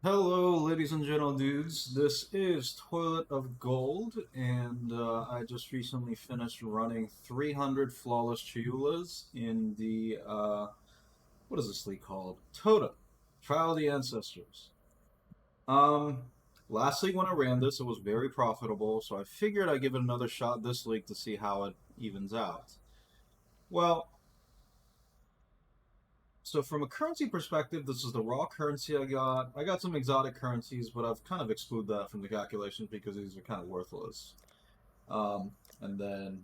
Hello, ladies and gentle dudes. This is Toilet of Gold, and I just recently finished running 300 flawless chayulas in the what is this league called? Totem, Trial of the Ancestors. Um, Last league when I ran this, it was very profitable, so I figured I'd give it another shot this league to see how it evens out. Well, so from a currency perspective, this is the raw currency I got. I got some exotic currencies, but I've kind of excluded that from the calculations because these are kind of worthless. And then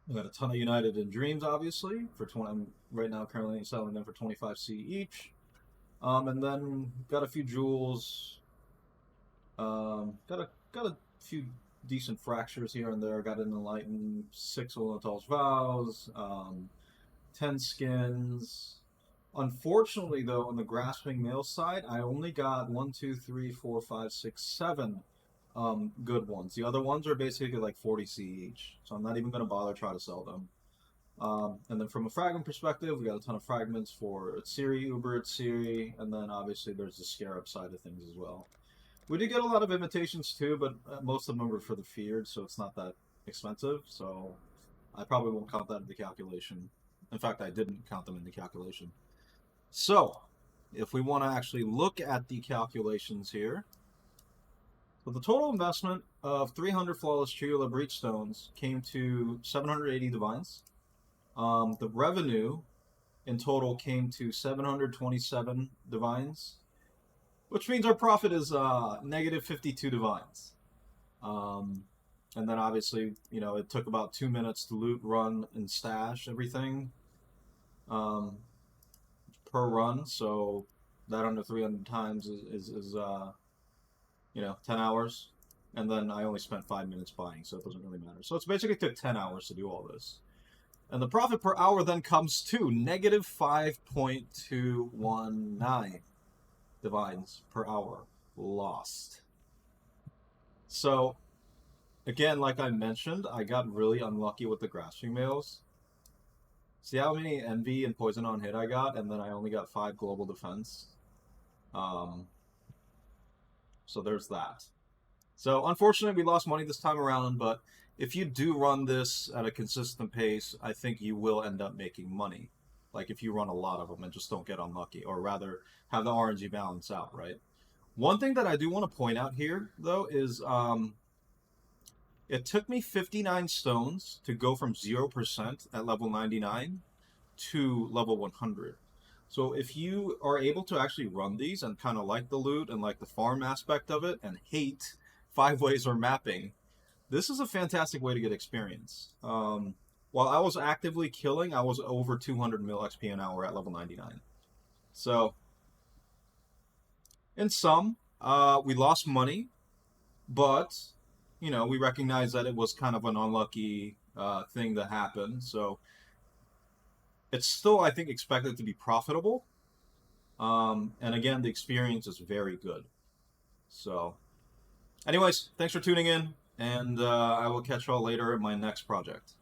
I got a ton of United in Dreams, obviously, for 20. I'm right now currently selling them for 25C each. And then got a few jewels. Got a few decent fractures here and there. Got an enlightened 6 Olental's vows. 10 skins. Unfortunately, though, on the grasping male side, I only got one, two, three, four, five, six, seven good ones. The other ones are basically like 40C each, so I'm not even going to bother try to sell them. And then from a fragment perspective, we got a ton of fragments for Siri, Uber, Siri, and then obviously there's the Scarab side of things as well. We did get a lot of invitations too, but most of them were for the feared, so it's not that expensive. So I probably won't count that in the calculation. In fact, I didn't count them in the calculation. So, if we want to actually look at the calculations here, so the total investment of 300 flawless Chayula Breachstones came to 780 divines. The revenue in total came to 727 divines, which means our profit is negative 52 divines. And then obviously, it took about 2 minutes to loot, run, and stash everything. Per run, so that under 300 times is 10 hours, and then I only spent 5 minutes buying, so it doesn't really matter. So it's basically took 10 hours to do all this, and the profit per hour then comes to negative 5.219 divines per hour lost. So again, like I mentioned, I got really unlucky with the grasping males. See how many envy and poison on hit I got, and then I only got 5 global defense. Um, so there's that. So unfortunately, we lost money this time around, but if you do run this at a consistent pace, I think you will end up making money. Like if you run a lot of them and just don't get unlucky, or rather have the RNG balance out, right? One thing that I do want to point out here, though, is it took me 59 stones to go from 0% at level 99 to level 100. So if you are able to actually run these and kind of like the loot and like the farm aspect of it and hate 5 ways or mapping, this is a fantastic way to get experience. While I was actively killing, I was over 200 mil XP an hour at level 99. So, in sum, we lost money, but we recognize that it was kind of an unlucky thing that happened. So it's still, I think, expected to be profitable. And again, the experience is very good. So, anyways, thanks for tuning in, and I will catch y'all later in my next project.